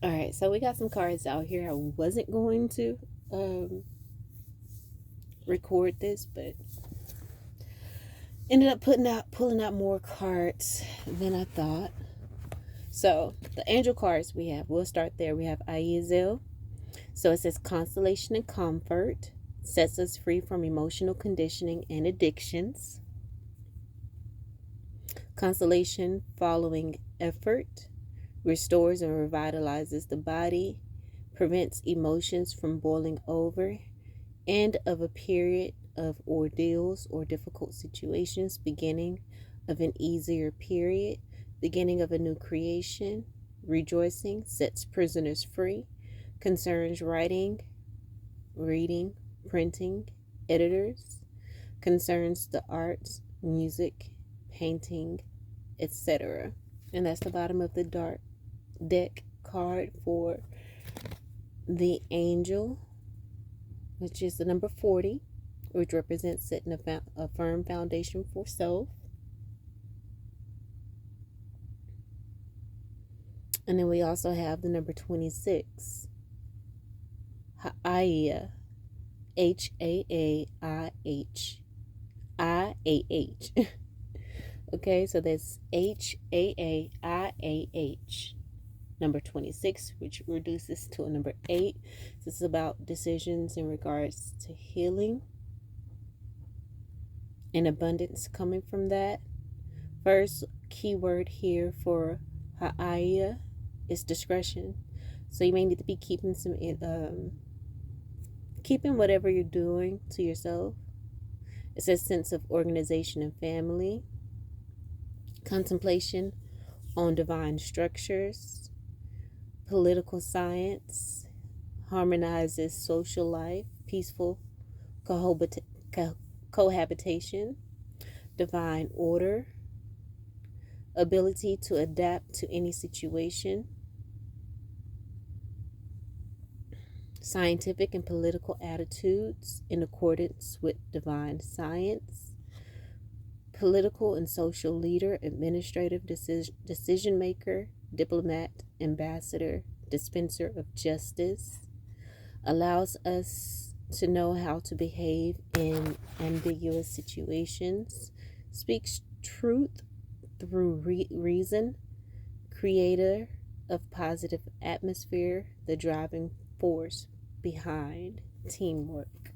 All right, so we got some cards out here. I wasn't going to record this, but ended up pulling out more cards than I thought. So the angel cards we have, we'll start there. We have Ayezel. So it says consolation and comfort, sets us free from emotional conditioning and addictions. Consolation following effort, restores and revitalizes the body, prevents emotions from boiling over, end of a period of ordeals or difficult situations, beginning of an easier period, beginning of a new creation, rejoicing, sets prisoners free, concerns writing, reading, printing, editors, concerns the arts, music, painting, etc. And that's the bottom of the dark deck card for the angel, which is the number 40, which represents setting a firm foundation for self. And then we also have the number 26, Ha'aiah, H-A-A-I-H, I-A-H. Okay, so that's H-A-A-I-A-H. Number 26, which reduces to a number 8. This is about decisions in regards to healing and abundance coming from that. First keyword here for Ha'aiah is discretion. So you may need to be keeping keeping whatever you're doing to yourself. It says sense of organization and family, contemplation on divine structures, political science, harmonizes social life, peaceful cohabitation, divine order, ability to adapt to any situation, scientific and political attitudes in accordance with divine science, political and social leader, administrative decision maker, diplomat, ambassador, dispenser of justice, allows us to know how to behave in ambiguous situations, speaks truth through reason, creator of positive atmosphere, the driving force behind teamwork.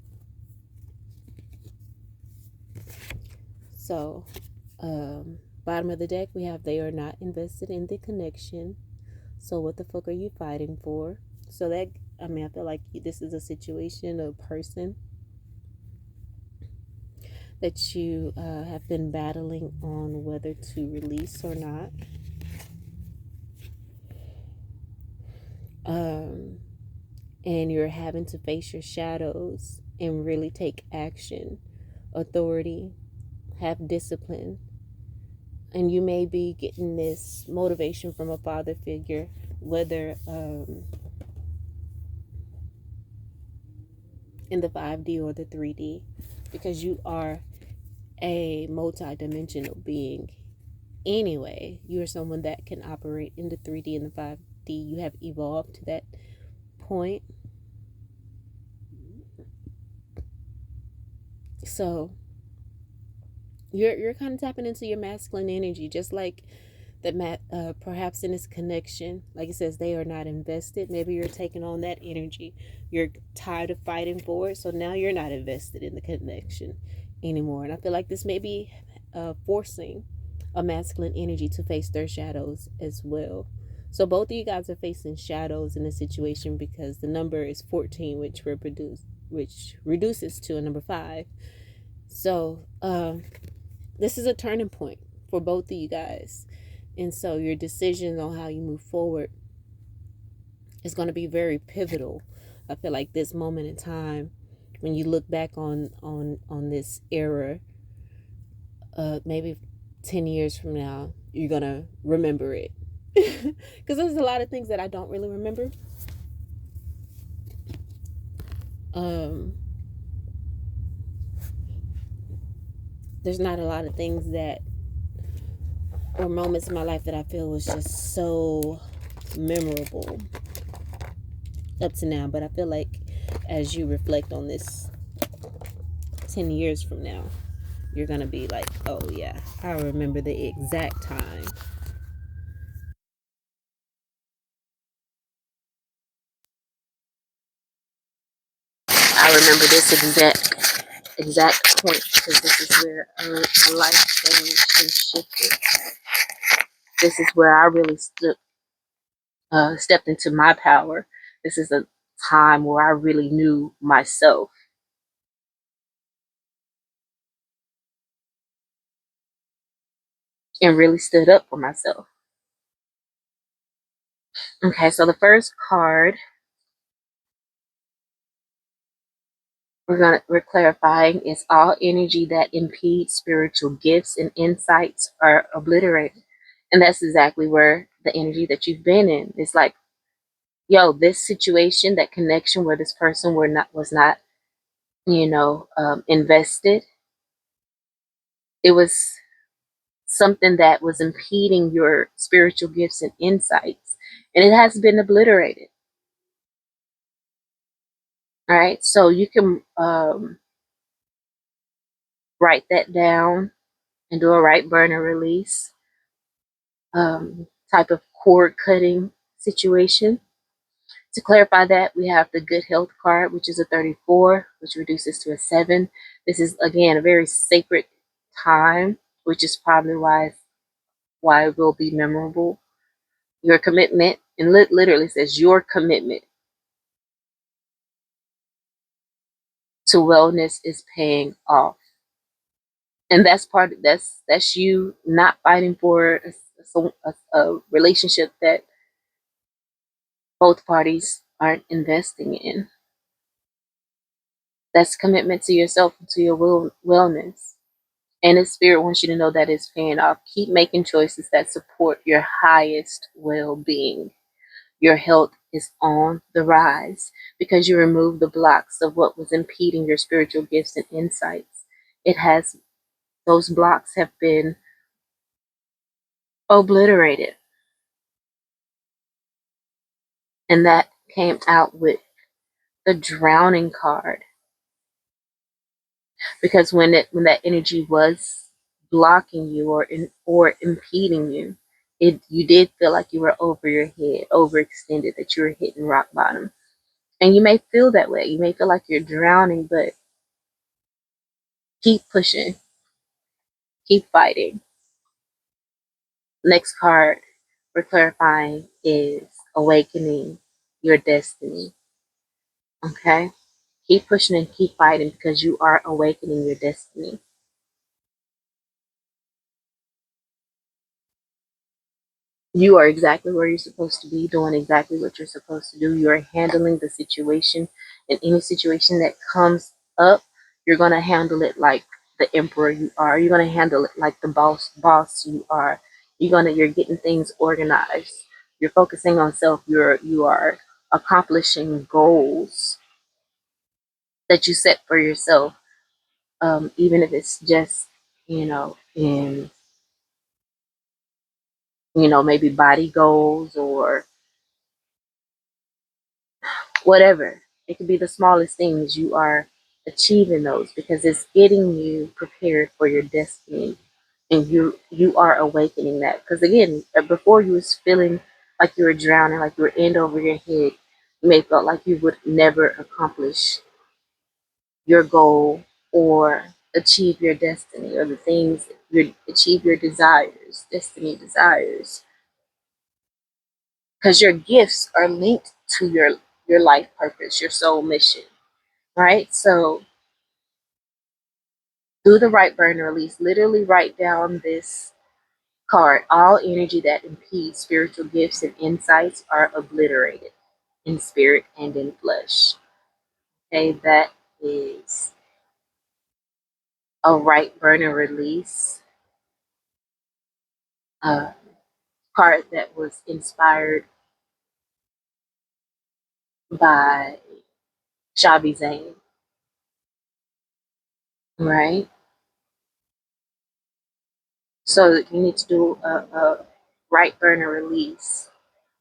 So, bottom of the deck, we have they are not invested in the connection. So what the fuck are you fighting for? So that, I feel like this is a situation, a person that you have been battling on whether to release or not. And you're having to face your shadows and really take action, authority, have discipline. And you may be getting this motivation from a father figure, whether in the 5D or the 3D, because you are a multi-dimensional being anyway. You are someone that can operate in the 3D and the 5D. You have evolved to that point. So you're kind of tapping into your masculine energy, just like that perhaps in this connection, like it says, they are not invested. Maybe you're taking on that energy. You're tired of fighting for it, so now you're not invested in the connection anymore. And I feel like this may be forcing a masculine energy to face their shadows as well. So both of you guys are facing shadows in this situation because the number is 14, which reduces to a number 5. So this is a turning point for both of you guys. And so your decision on how you move forward is going to be very pivotal. I feel like this moment in time, when you look back on this era, maybe 10 years from now, you're going to remember it. Because there's a lot of things that I don't really remember. There's not a lot of things that, or moments in my life that I feel was just so memorable. up to now. But I feel like as you reflect on this 10 years from now, you're going to be like, oh, yeah, I remember the exact time. I remember this exact point because this is where my life changed and shifted. This is where I really stepped into my power. This is a time where I really knew myself and really stood up for myself. Okay, so the first card we're clarifying is all energy that impedes spiritual gifts and insights are obliterated. And that's exactly where the energy that you've been in. It's like, yo, this situation, that connection where this person was not, invested. It was something that was impeding your spiritual gifts and insights, and it has been obliterated. All right, so you can write that down and do a right burner release type of cord cutting situation. To clarify that, we have the good health card, which is a 34, which reduces to a 7. This is, again, a very sacred time, which is probably why it will be memorable. Your commitment, and literally says your commitment to wellness is paying off. And that's you not fighting for a relationship that both parties aren't investing in. That's commitment to yourself and to your wellness. And the spirit wants you to know that it's paying off. Keep making choices that support your highest well-being. Your health is on the rise because you remove the blocks of what was impeding your spiritual gifts and insights. It has Those blocks have been obliterated. And that came out with the drowning card. Because when that energy was blocking you or impeding you, you did feel like you were over your head, overextended, that you were hitting rock bottom. And you may feel that way. You may feel like you're drowning, but keep pushing, keep fighting. Next card we're clarifying is awakening your destiny. Okay? Keep pushing and keep fighting because you are awakening your destiny. You are exactly where you're supposed to be, doing exactly what you're supposed to do. You're handling the situation, and any situation that comes up, you're gonna handle it like the emperor you are. You're gonna handle it like the boss you are. You're getting things organized. You're focusing on self. You are accomplishing goals that you set for yourself. Even if it's just in maybe body goals or whatever. It could be the smallest things. You are achieving those because it's getting you prepared for your destiny, and you are awakening that. Because again, before you was feeling like you were drowning, like you were in over your head. You may felt like you would never accomplish your goal or achieve your destiny or the things achieve your desires, destiny desires, because your gifts are linked to your life purpose, your soul mission, right? So do the right burn release. Literally write down this card. All energy that impedes spiritual gifts and insights are obliterated in spirit and in flesh. Okay, that is a right burner release uh, card that was inspired by Shabi Zane, right? So you need to do a right burner release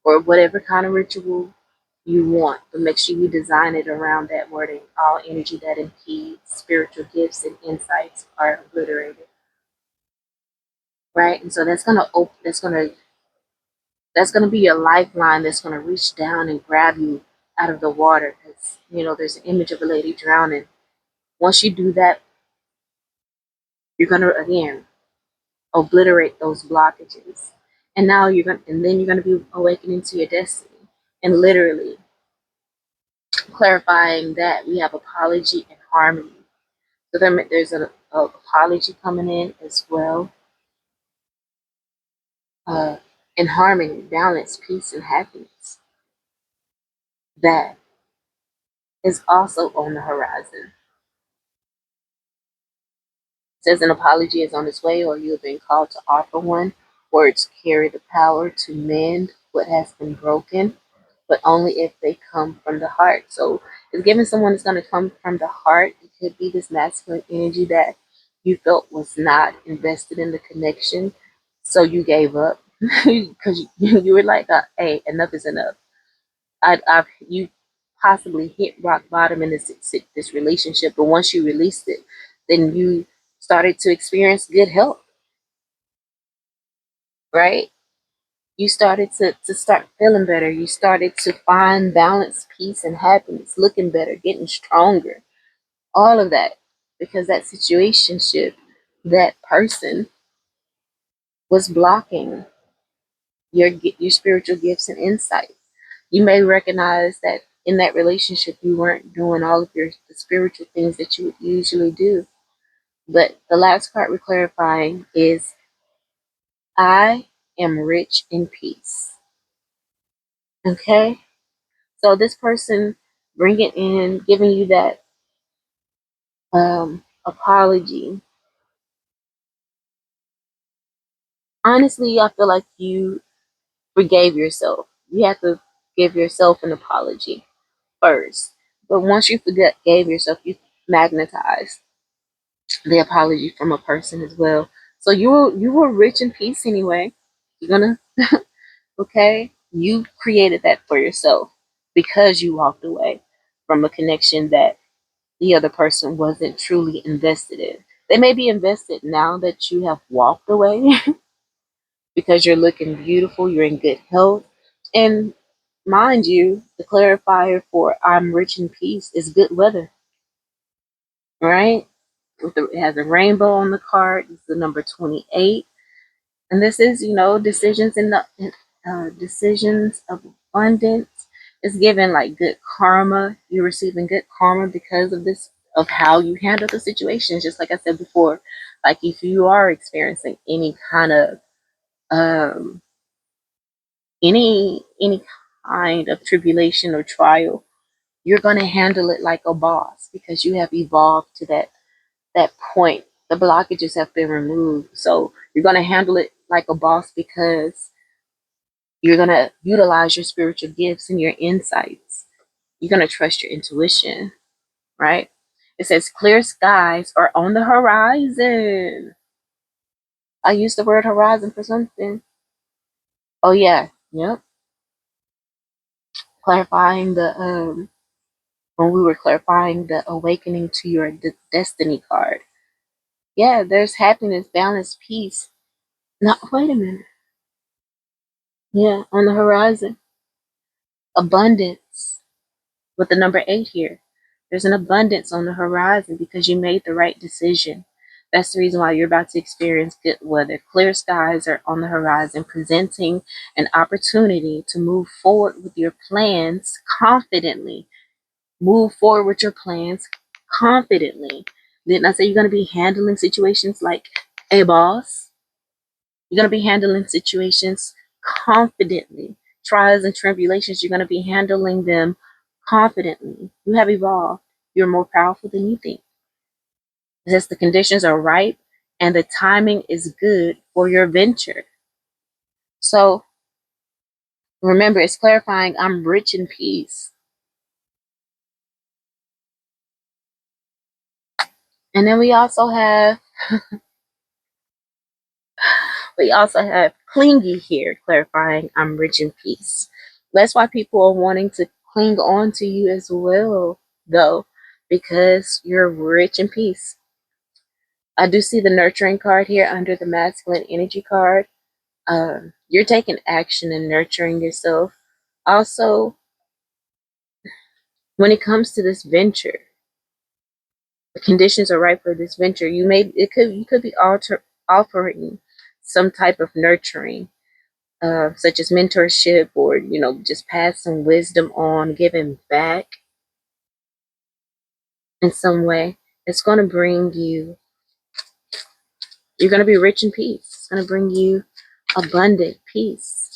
or whatever kind of ritual you want, but make sure you design it around that wording. All energy that impedes spiritual gifts and insights are obliterated, right? And so that's gonna open. That's gonna be your lifeline. That's gonna reach down and grab you out of the water. Because there's an image of a lady drowning. Once you do that, you're gonna again obliterate those blockages, and now you're gonna be awakening to your destiny, and literally clarifying that we have apology and harmony. So there's an apology coming in as well, uh, and harmony, balance, peace, and happiness that is also on the horizon. It says an apology is on its way, or you have been called to offer one. Words carry the power to mend what has been broken, but only if they come from the heart. So it's giving someone that's going to come from the heart. It could be this masculine energy that you felt was not invested in the connection, so you gave up because you were like, "Hey, enough is enough." You possibly hit rock bottom in this relationship, but once you released it, then you started to experience good health, right? You started to start feeling better. You started to find balance, peace, and happiness, looking better, getting stronger, all of that, because that situationship, that person was blocking your spiritual gifts and insight. You may recognize that in that relationship you weren't doing all of the spiritual things that you would usually do. But the last part we're clarifying is I am rich in peace. Okay? So this person bringing in, giving you that apology. Honestly, I feel like you forgave yourself. You have to give yourself an apology first. But once you forgave yourself, you magnetize the apology from a person as well. So you were rich in peace anyway. You're gonna okay. You created that for yourself because you walked away from a connection that the other person wasn't truly invested in. They may be invested now that you have walked away because you're looking beautiful, you're in good health. And mind you, the clarifier for I'm rich in peace is good weather, right? It has a rainbow on the card. It's the number 28. And this is, decisions in the decisions of abundance. It's given like good karma. You're receiving good karma because of this, of how you handle the situations. Just like I said before, like if you are experiencing any kind of um, any kind of tribulation or trial, you're gonna handle it like a boss because you have evolved to that point. The blockages have been removed. So you're going to handle it like a boss because you're going to utilize your spiritual gifts and your insights. You're going to trust your intuition, right? It says clear skies are on the horizon. I used the word horizon for something. Oh, yeah. Yep. Clarifying when we were clarifying the awakening to your destiny card. Yeah, there's happiness, balance, peace. Now, wait a minute. Yeah, on the horizon. Abundance with the number 8 here. There's an abundance on the horizon because you made the right decision. That's the reason why you're about to experience good weather. Clear skies are on the horizon, presenting an opportunity to move forward with your plans confidently. Move forward with your plans confidently. Didn't I say you're going to be handling situations like a boss? You're going to be handling situations confidently. Trials and tribulations, you're going to be handling them confidently. You have evolved. You're more powerful than you think. Because the conditions are ripe and the timing is good for your venture. So remember, it's clarifying I'm rich in peace. And then we also have clingy here, clarifying I'm rich in peace. That's why people are wanting to cling on to you as well, though, because you're rich in peace. I do see the nurturing card here under the masculine energy card. You're taking action and nurturing yourself. Also, when it comes to this venture, the conditions are right for this venture. You could be offering some type of nurturing, such as mentorship, or just pass some wisdom on, giving back in some way. It's going to bring you. You're going to be rich in peace. It's going to bring you abundant peace.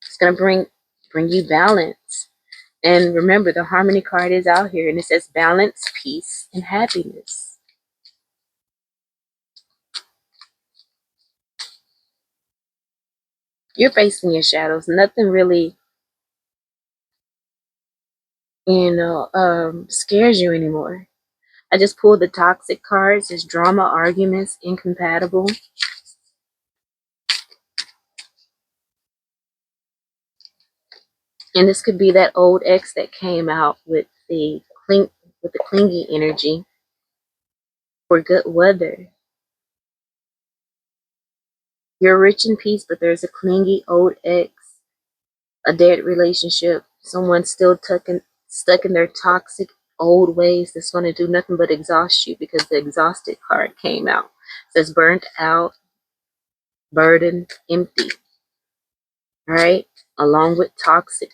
It's going to bring you balance. And remember, the harmony card is out here, and it says balance, peace, and happiness. You're facing your shadows. Nothing really, scares you anymore. I just pulled the toxic cards. It's drama, arguments, incompatible. And this could be that old ex that came out with the clingy energy for good weather. You're rich in peace, but there's a clingy old ex, a dead relationship, someone still stuck in their toxic old ways that's going to do nothing but exhaust you, because the exhausted card came out. It says burnt out, burdened, empty, right? Along with toxic,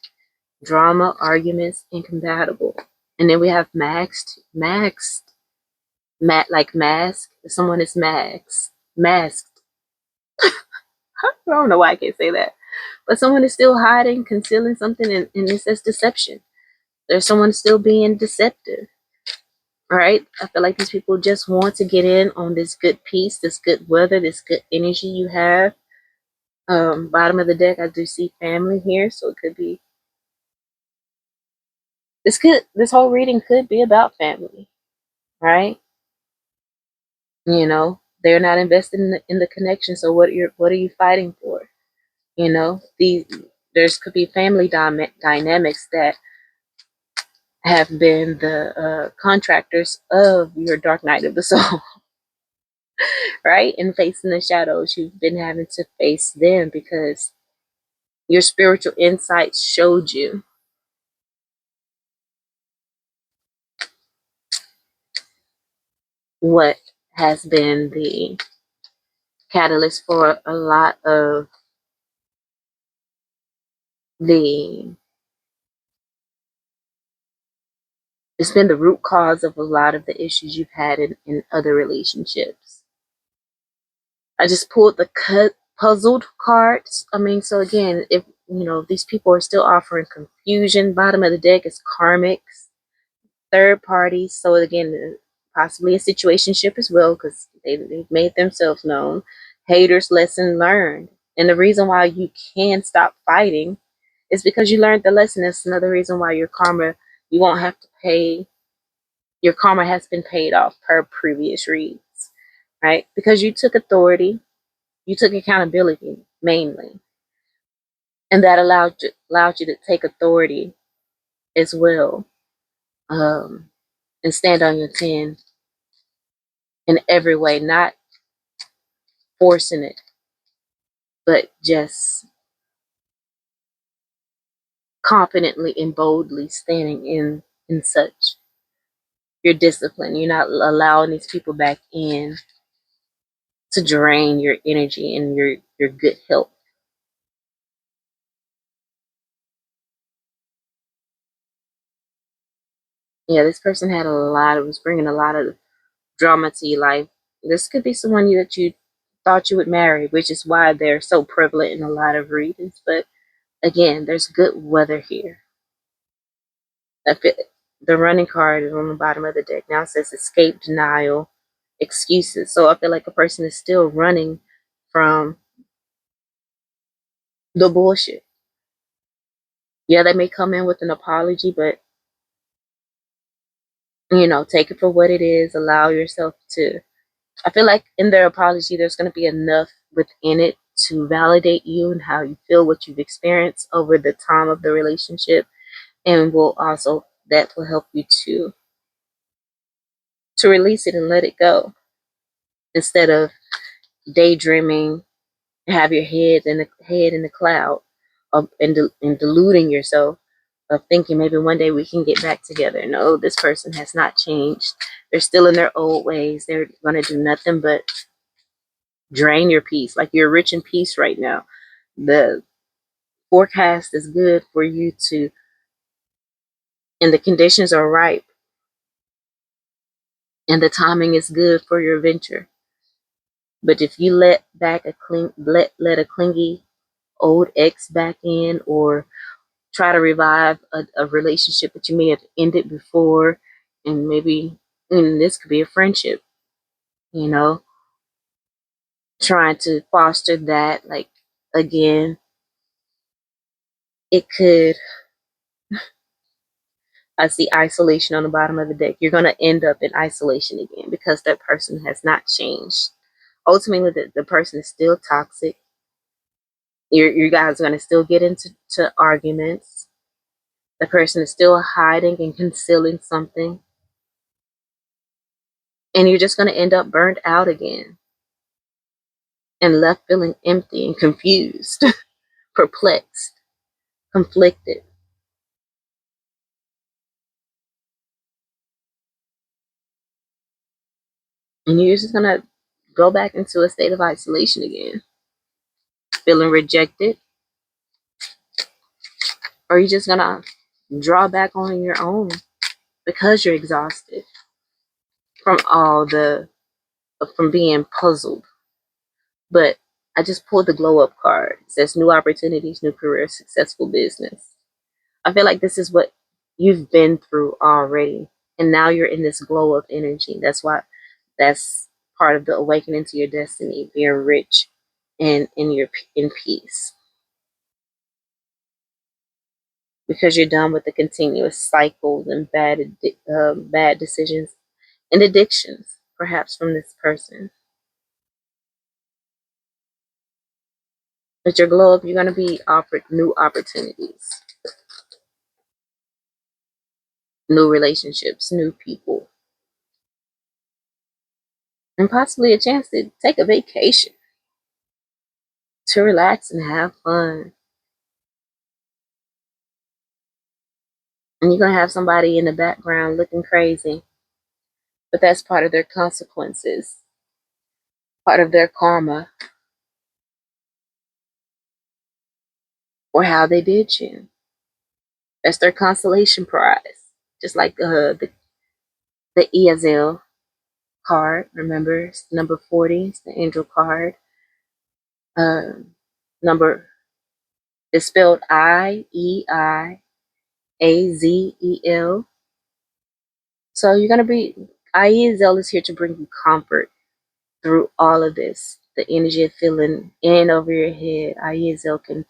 drama, arguments, incompatible. And then we have like mask. Someone is masked. I don't know why I can't say that. But someone is still hiding, concealing something, and it says deception. There's someone still being deceptive, right? I feel like these people just want to get in on this good peace, this good weather, this good energy you have. Bottom of the deck, I do see family here, so it could be this whole reading could be about family, right? They're not invested in the connection, so what are you fighting for? There's could be family dynamics that have been the contractors of your dark night of the soul. Right? And facing the shadows, you've been having to face them because your spiritual insights showed you what has been the catalyst for a lot of the it's been the root cause of a lot of the issues you've had in other relationships. I just pulled the puzzled cards. I mean, so again, if these people are still offering confusion, bottom of the deck is karmics, third parties. So again, possibly a situationship as well, because they've made themselves known. Haters, lesson learned. And the reason why you can stop fighting is because you learned the lesson. That's another reason why you won't have to pay. Your karma has been paid off per previous reads, right? Because you took authority, you took accountability mainly, and that allowed you to take authority as well, and stand on your 10 in every way, not forcing it, but just confidently and boldly standing in such your discipline. You're not allowing these people back in to drain your energy and your good health. Yeah, this person was bringing a lot of drama to your life. This could be someone that you thought you would marry, which is why they're so prevalent in a lot of readings. But again, there's good weather here. The running card is on the bottom of the deck. Now it says escape, denial, excuses. So I feel like a person is still running from the bullshit. Yeah, they may come in with an apology, but take it for what it is. Allow yourself to. I feel like in their apology, there's going to be enough within it to validate you and how you feel, what you've experienced over the time of the relationship, and will also that will help you to release it and let it go instead of daydreaming, have your head in the cloud of and deluding yourself of thinking maybe one day we can get back together. No, this person has not changed. They're still in their old ways. They're going to do nothing but drain your peace. Like, you're rich in peace right now. The forecast is good for you to, and the conditions are ripe, and the timing is good for your venture. But if you let a clingy old ex back in, or try to revive a relationship that you may have ended before, and maybe, and this could be a friendship, you know, trying to foster that, like, again, it could, I see isolation on the bottom of the deck. You're going to end up in isolation again because that person has not changed. Ultimately, the person is still toxic. You guys are going to still get into arguments. The person is still hiding and concealing something. And you're just going to end up burned out again and left feeling empty and confused, perplexed, conflicted. And you're just going to go back into a state of isolation again, feeling rejected, or you're just going to draw back on your own because you're exhausted from from being puzzled. But I just pulled the glow up card. It says new opportunities, new career, successful business. I feel like this is what you've been through already. And now you're in this glow of energy. That's part of the awakening to your destiny, being rich and in peace. Because you're done with the continuous cycles and bad decisions and addictions, perhaps from this person. With your glow up, you're going to be offered new opportunities, new relationships, new people, and possibly a chance to take a vacation, to relax and have fun. And you're going to have somebody in the background looking crazy, but that's part of their consequences, part of their karma, or how they did you. That's their consolation prize. Just like the Eazel card, remember, it's number 40, it's the angel card. Number is spelled Ieiazel. So you're gonna be Ieiazel is here to bring you comfort through all of this. The energy of feeling in over your head. Ieiazel can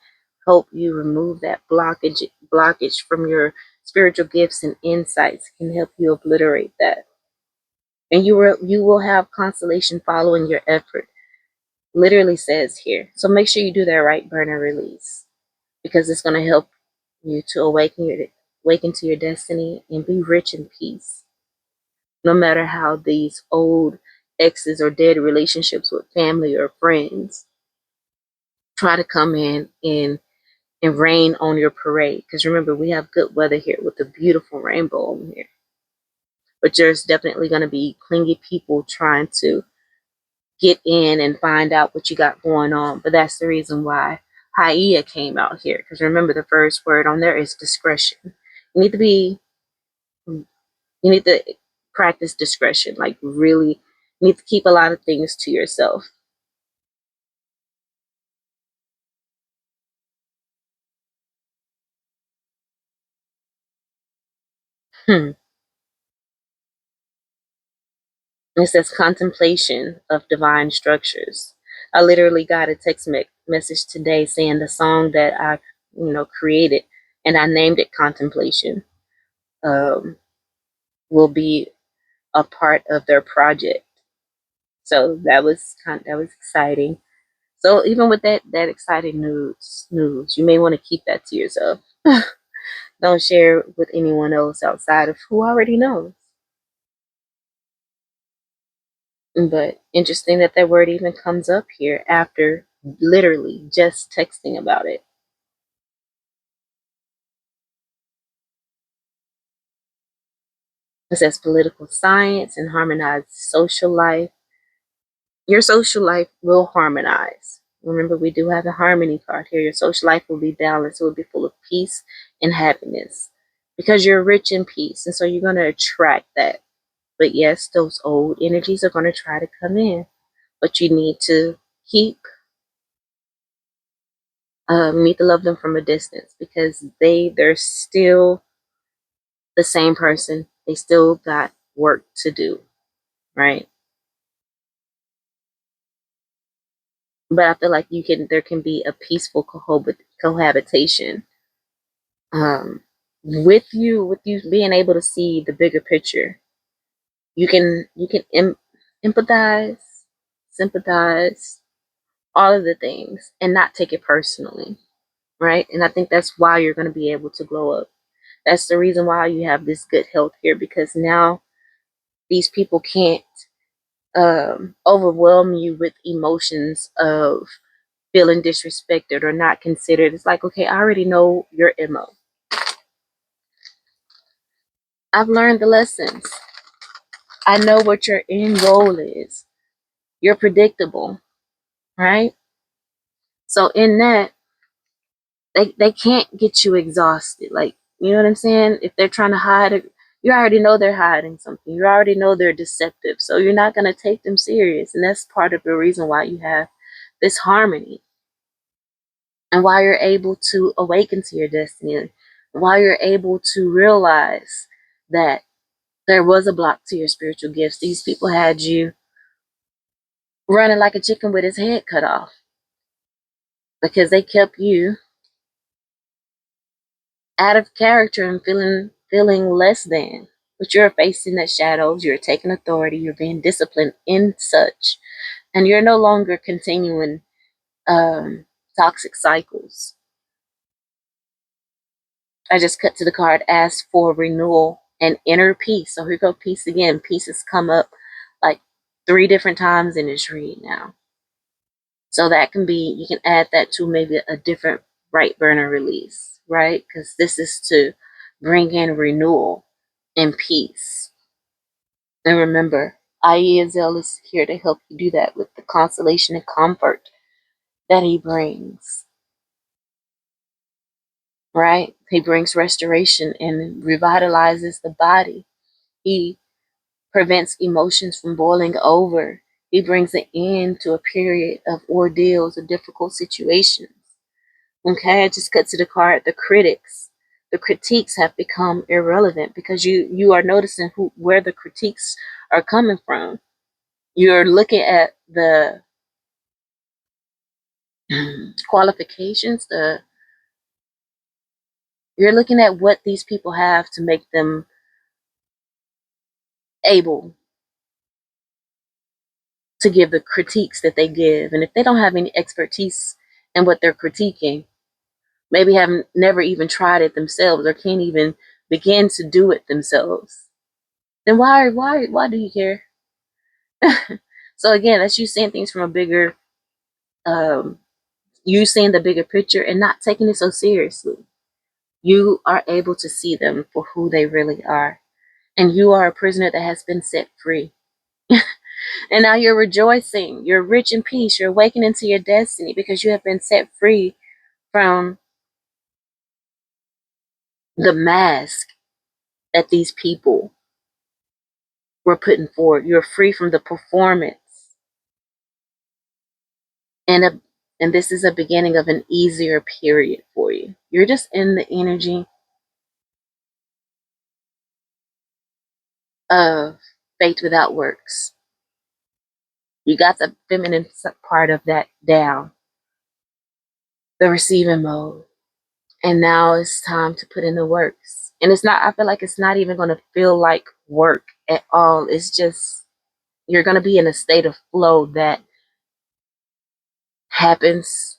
help you remove that blockage from your spiritual gifts and insights. Can help you obliterate that. And you will have consolation following your effort. Literally says here. So make sure you do that right burn and release, because it's going to help you to awaken to your destiny and be rich in peace. No matter how these old exes or dead relationships with family or friends try to come in and rain on your parade. Because remember, we have good weather here with a beautiful rainbow over here. But there's definitely going to be clingy people trying to get in and find out what you got going on. But that's the reason why Hyea came out here. Because remember, the first word on there is discretion. You need to be, you need to practice discretion. Like, really, you need to keep a lot of things to yourself. Hmm. It says contemplation of divine structures. I literally got a message today saying the song that I, created, and I named it Contemplation, um, will be a part of their project. So that was exciting. So even with that exciting news, you may want to keep that to yourself. Don't share it with anyone else outside of who already knows. But interesting that that word even comes up here after literally just texting about it. It says political science and harmonized social life. Your social life will harmonize. Remember, we do have a harmony card here. Your social life will be balanced. It will be full of peace and happiness because you're rich in peace. And so you're going to attract that. But yes, those old energies are going to try to come in. But you need to keep, need to love them from a distance because they're still the same person. They still got work to do, right? But I feel like there can be a peaceful cohabitation, with you being able to see the bigger picture. You can empathize, sympathize, all of the things, and not take it personally, right? And I think that's why you're going to be able to glow up. That's the reason why you have this good health here, because now these people can't overwhelm you with emotions of feeling disrespected or not considered. It's like, okay, I already know your MO. I've learned the lessons. I know what your end goal is. You're predictable, right? So in that, they can't get you exhausted. Like, you know what I'm saying? If they're trying to hide it, you already know they're hiding something. You already know they're deceptive. So you're not going to take them serious. And that's part of the reason why you have this harmony and why you're able to awaken to your destiny. Why you're able to realize that there was a block to your spiritual gifts. These people had you running like a chicken with his head cut off because they kept you out of character and feeling less than. But you're facing that shadows, you're taking authority, you're being disciplined in such, and you're no longer continuing toxic cycles. I just cut to the card, ask for renewal and inner peace. So here go peace again. Peace has come up like 3 different times in this read now. So that can be, you can add that to maybe a different right burner release, right? Because this is to bring in renewal and peace. And remember, IE Azel is here to help you do that with the consolation and comfort that he brings, right? He brings restoration and revitalizes the body. He prevents emotions from boiling over. He brings an end to a period of ordeals or difficult situations. Okay, I just cut to the card. The critics, the critiques have become irrelevant because you are noticing where the critiques are coming from. You're looking at the qualifications. You're looking at what these people have to make them able to give the critiques that they give, and if they don't have any expertise in what they're critiquing, maybe haven't never even tried it themselves or can't even begin to do it themselves, then why do you care? So again, that's you seeing things from a bigger, um, you seeing the bigger picture and not taking it so seriously. You are able to see them for who they really are. And you are a prisoner that has been set free. And now you're rejoicing. You're rich in peace. You're awakening to your destiny because you have been set free from the mask that these people were putting forward. You're free from the performance. And this is a beginning of an easier period for you. You're just in the energy of faith without works. You got the feminine part of that down, the receiving mode. And now it's time to put in the works. And it's not, I feel like it's not even going to feel like work at all. It's just, you're going to be in a state of flow that happens.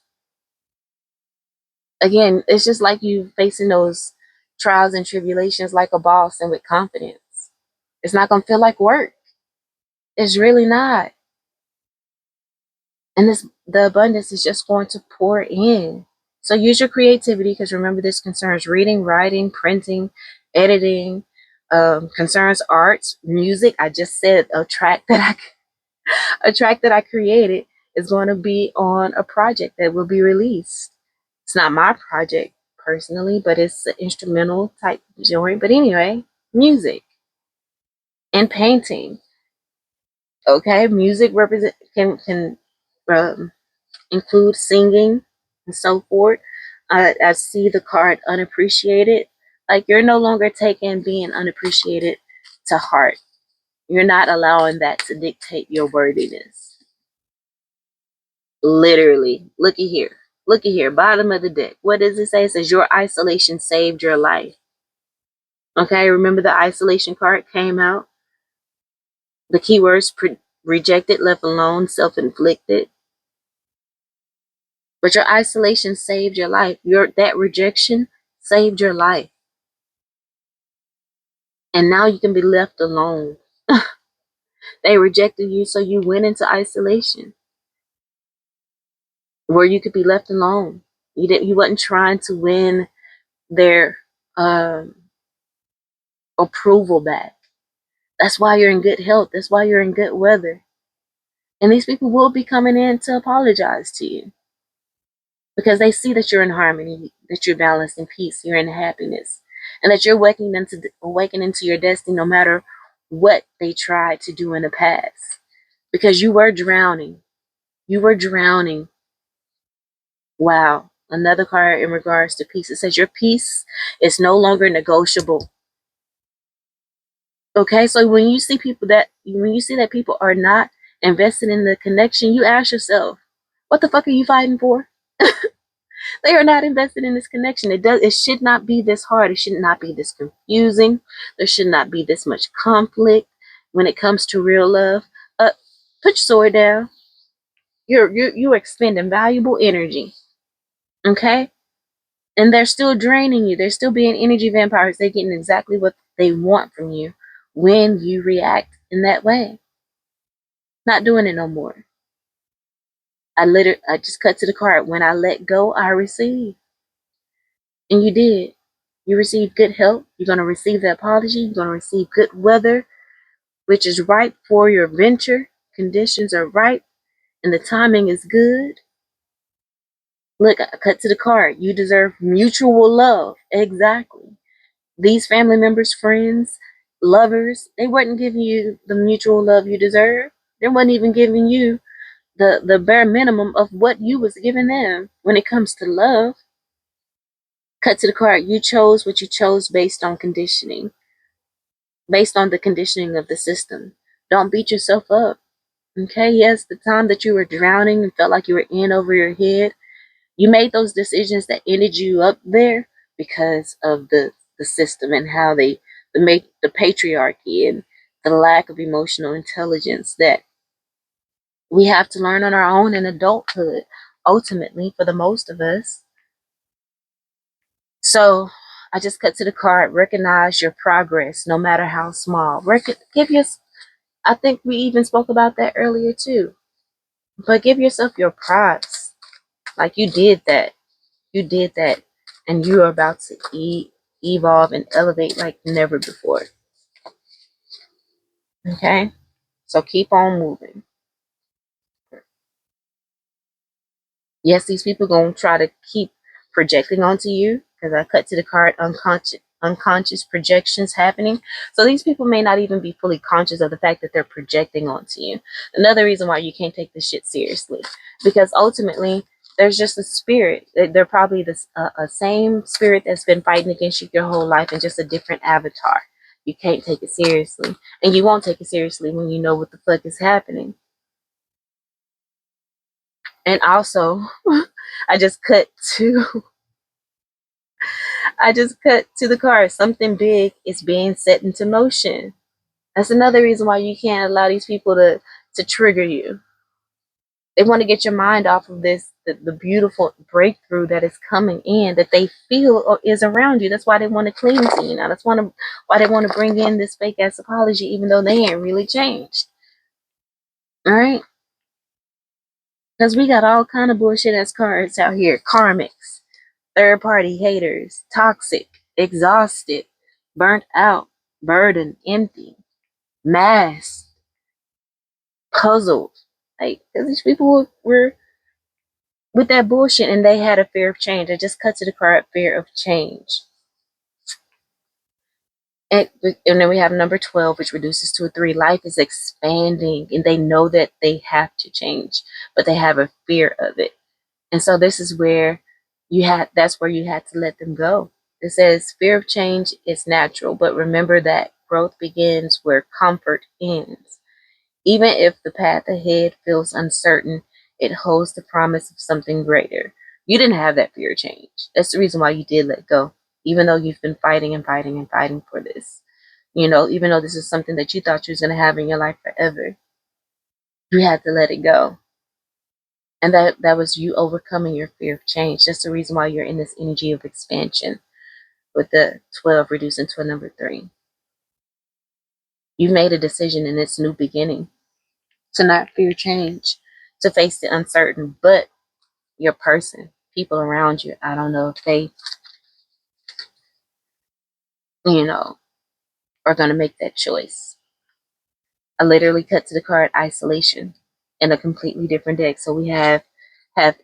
Again, it's just like you facing those trials and tribulations like a boss and with confidence. It's not going to feel like work. It's really not. And the abundance is just going to pour in. So use your creativity, because remember, this concerns reading, writing, printing, editing, concerns arts, music. I just said a track that I created is going to be on a project that will be released. It's not my project personally, but it's an instrumental type joint. But anyway, music and painting. Okay, music represent can um, include singing and so forth. I see the card unappreciated. Like, you're no longer taking being unappreciated to heart. You're not allowing that to dictate your worthiness. Literally, looky here. Looky here, bottom of the deck. What does it say? It says your isolation saved your life. Okay, remember the isolation card came out? The keywords rejected, left alone, self inflicted. But your isolation saved your life. That rejection saved your life. And now you can be left alone. They rejected you, so you went into isolation where you could be left alone. You wasn't trying to win their um, approval back. That's why you're in good health. That's why you're in good weather. And these people will be coming in to apologize to you because they see that you're in harmony, that you're balanced in peace, you're in happiness, and that you're awakening to your destiny no matter what they tried to do in the past. Because you were drowning. You were drowning. Wow. Another card in regards to peace. It says your peace is no longer negotiable. Okay, so when you see that people are not invested in the connection, you ask yourself, what the fuck are you fighting for? They are not invested in this connection. It should not be this hard. It should not be this confusing. There should not be this much conflict when it comes to real love. Put your sword down. You're expending valuable energy. Okay? And they're still draining you. They're still being energy vampires. They're getting exactly what they want from you when you react in that way. Not doing it no more. I just cut to the card. When I let go, I receive. And you did. You received good help. You're going to receive the apology. You're going to receive good weather, which is ripe for your venture. Conditions are ripe and the timing is good. Look, I cut to the card. You deserve mutual love. Exactly. These family members, friends, lovers, they weren't giving you the mutual love you deserve. They weren't even giving you the bare minimum of what you was giving them when it comes to love. Cut to the card. You chose what you chose based on conditioning, based on the conditioning of the system. Don't beat yourself up. Okay, yes, the time that you were drowning and felt like you were in over your head, you made those decisions that ended you up there because of the system and how they make the patriarchy and the lack of emotional intelligence that we have to learn on our own in adulthood, ultimately, for the most of us. So I just cut to the card. Recognize your progress, no matter how small. Give your. I think we even spoke about that earlier too. But give yourself your props. Like, you did that. You did that, and you are about to evolve and elevate like never before. Okay, so keep on moving. Yes, these people gonna try to keep projecting onto you, because I cut to the card unconscious projections happening. So these people may not even be fully conscious of the fact that they're projecting onto you. Another reason why you can't take this shit seriously, because ultimately there's just a spirit. They're probably a same spirit that's been fighting against you your whole life, and just a different avatar. You can't take it seriously, and you won't take it seriously when you know what the fuck is happening. And also, I just cut to I just cut to the card. Something big is being set into motion. That's another reason why you can't allow these people to trigger you. They want to get your mind off of this, the beautiful breakthrough that is coming in, that they feel or is around you. That's why they want to cling to you now. Why they want to bring in this fake ass apology, even though they ain't really changed. All right? Because we got all kind of bullshit as cards out here. Karmics, third party haters, toxic, exhausted, burnt out, burdened, empty, masked, puzzled. Like, because these people were with that bullshit and they had a fear of change. I just cut to the card, fear of change. And then we have number 12, which reduces to a 3. Life is expanding and they know that they have to change, but they have a fear of it. And so this is where that's where you had to let them go. It says fear of change is natural, but remember that growth begins where comfort ends. Even if the path ahead feels uncertain, it holds the promise of something greater. You didn't have that fear of change. That's the reason why you did let go, even though you've been fighting and fighting and fighting for this. Even though this is something that you thought you was going to have in your life forever, you had to let it go. And that was you overcoming your fear of change. That's the reason why you're in this energy of expansion with the 12 reducing to a number 3. You've made a decision in this new beginning to not fear change, to face the uncertain, but your person, people around you, I don't know if they, are going to make that choice. I literally cut to the card isolation in a completely different deck. So we have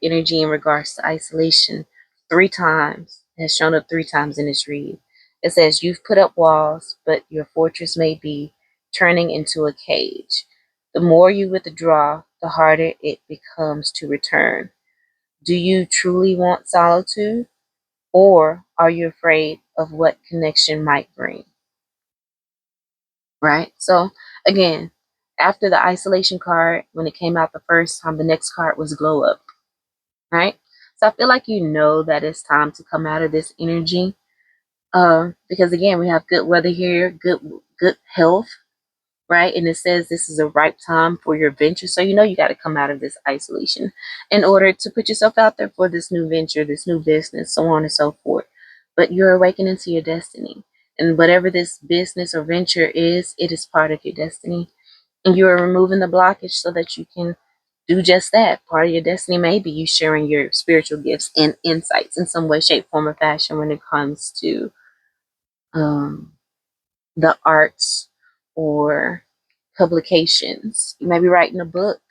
energy in regards to isolation 3 times. It has shown up 3 times in this read. It says you've put up walls, but your fortress may be turning into a cage. The more you withdraw, the harder it becomes to return. Do you truly want solitude, or are you afraid of what connection might bring? Right? So, again, after the isolation card, when it came out the first time, the next card was glow up. Right? So, I feel like you know that it's time to come out of this energy. Because again, we have good weather here, good health, right? And it says this is a ripe time for your venture. So you got to come out of this isolation in order to put yourself out there for this new venture, this new business, so on and so forth. But you're awakening to your destiny. And whatever this business or venture is, it is part of your destiny. And you are removing the blockage so that you can do just that. Part of your destiny may be you sharing your spiritual gifts and insights in some way, shape, form, or fashion when it comes to um, the arts or publications. You may be writing a book,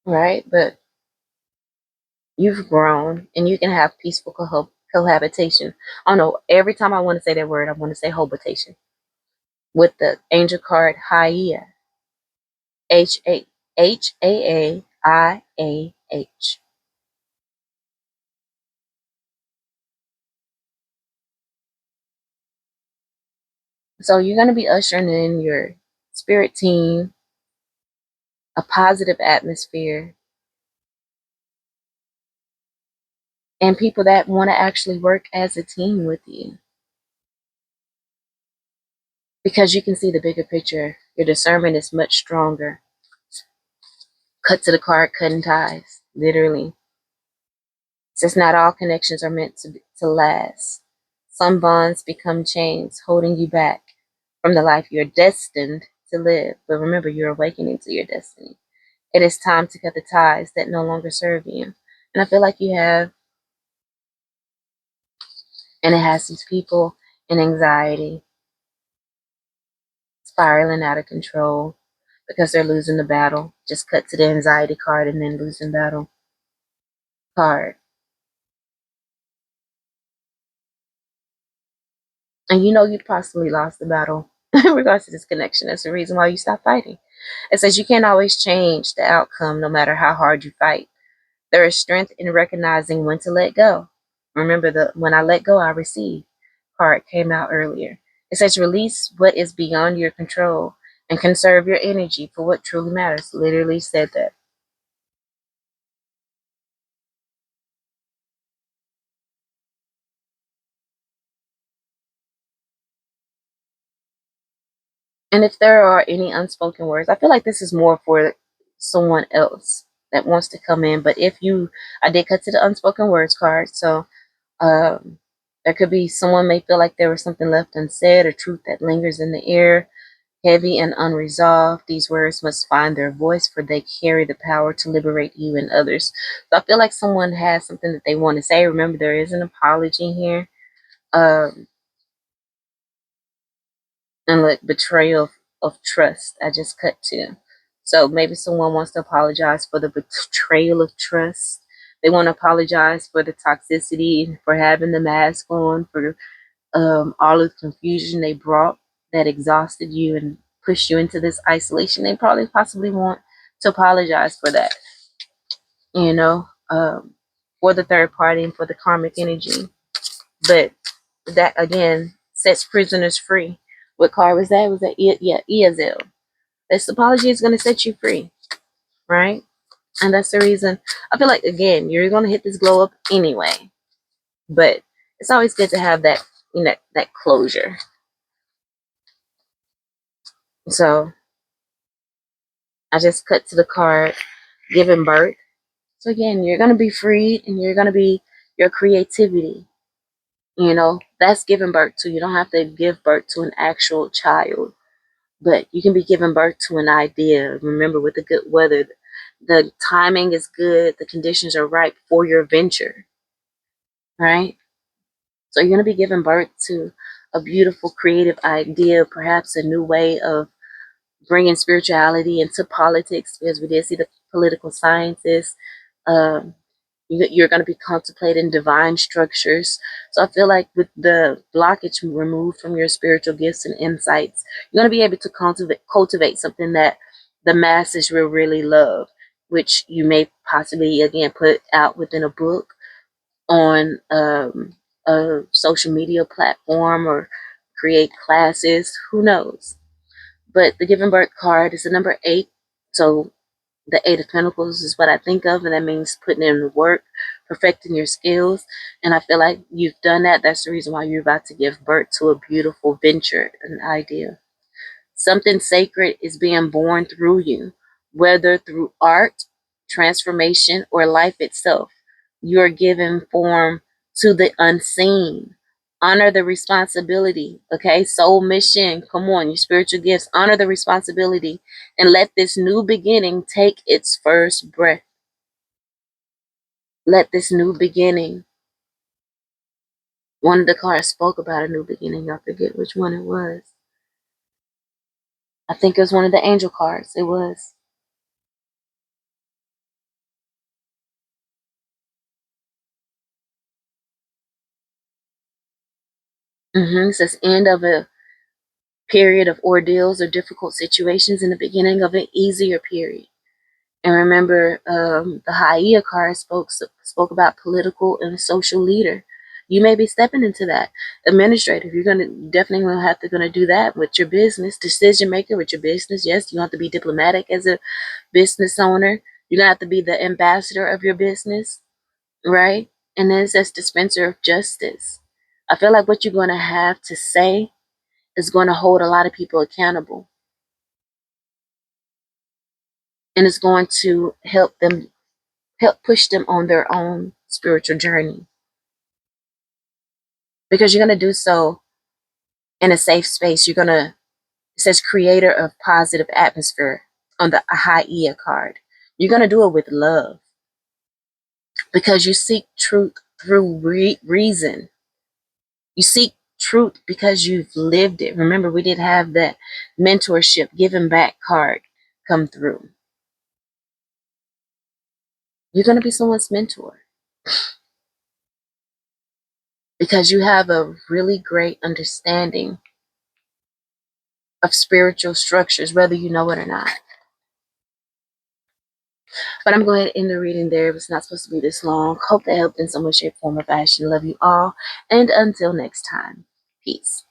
right? But you've grown and you can have peaceful cohabitation. I don't know. Every time I want to say that word, I want to say habitation. With the angel card Haiah, Haiah. So you're going to be ushering in your spirit team, a positive atmosphere, and people that want to actually work as a team with you. Because you can see the bigger picture. Your discernment is much stronger. Cut to the card, cutting ties, literally. Since not all connections are meant to last. Some bonds become chains, holding you back from the life you're destined to live. But remember, you're awakening to your destiny. It is time to cut the ties that no longer serve you. And I feel like you have, and it has these people in anxiety, spiraling out of control because they're losing the battle. Just cut to the anxiety card and then losing battle card. And you possibly lost the battle in regards to this connection. That's the reason why you stopped fighting. It says you can't always change the outcome no matter how hard you fight. There is strength in recognizing when to let go. Remember, the when I let go, I receive card came out earlier. It says release what is beyond your control and conserve your energy for what truly matters. Literally said that. And if there are any unspoken words, I feel like this is more for someone else that wants to come in. But if you, I did cut to the unspoken words card. So um, there could be someone may feel like there was something left unsaid, a truth that lingers in the air, heavy and unresolved. These words must find their voice, for they carry the power to liberate you and others. So I feel like someone has something that they want to say. Remember, there is an apology here. Um, and like betrayal of trust. I just cut to. So maybe someone wants to apologize for the betrayal of trust. They want to apologize for the toxicity, for having the mask on, for all of the confusion they brought that exhausted you and pushed you into this isolation. They probably possibly want to apologize for that, you know, for the third party and for the karmic energy. But that again sets prisoners free. What card was that? Was that yeah, Eazel? This apology is going to set you free, right? And that's the reason I feel like again you're going to hit this glow up anyway. But it's always good to have that, you know, that closure. So I just cut to the card giving birth. So again, you're going to be freed and you're going to be your creativity. You know, that's giving birth to. You don't have to give birth to an actual child, but you can be giving birth to an idea. Remember, with the good weather, the timing is good, the conditions are right for your venture, right? So you're going to be giving birth to a beautiful creative idea, perhaps a new way of bringing spirituality into politics, because we did see the political sciences. Um, you're going to be contemplating divine structures. So I feel like with the blockage removed from your spiritual gifts and insights, you're going to be able to cultivate something that the masses will really love, which you may possibly again put out within a book, on a social media platform, or create classes. Who knows? But the giving birth card is the number 8. So the 8 of Pentacles is what I think of, and that means putting in the work, perfecting your skills. And I feel like you've done that. That's the reason why you're about to give birth to a beautiful venture, an idea. Something sacred is being born through you, whether through art, transformation, or life itself. You're giving form to the unseen. Honor the responsibility, okay? Soul mission, come on, your spiritual gifts. Honor the responsibility and let this new beginning take its first breath. Let this new beginning. One of the cards spoke about a new beginning. I forget which one it was. I think it was one of the angel cards. It was. It says end of a period of ordeals or difficult situations in the beginning of an easier period. And remember, the Haya card spoke about political and social leader. You may be stepping into that. Administrative, you're gonna definitely gonna do that with your business. Decision maker with your business. Yes, you have to be diplomatic as a business owner. You're gonna have to be the ambassador of your business, right? And then it says dispenser of justice. I feel like what you're gonna have to say is going to hold a lot of people accountable, and it's going to help push them on their own spiritual journey, because you're going to do so in a safe space. You're going to, it says creator of positive atmosphere on the Ahaiya card. You're going to do it with love, because you seek truth through reason. You seek truth because you've lived it. Remember, we did have that mentorship giving back card come through. You're going to be someone's mentor, because you have a really great understanding of spiritual structures, whether you know it or not. But I'm going to end the reading there. It's not supposed to be this long. Hope that helped in some way, shape, form, or fashion. Love you all. And until next time, peace.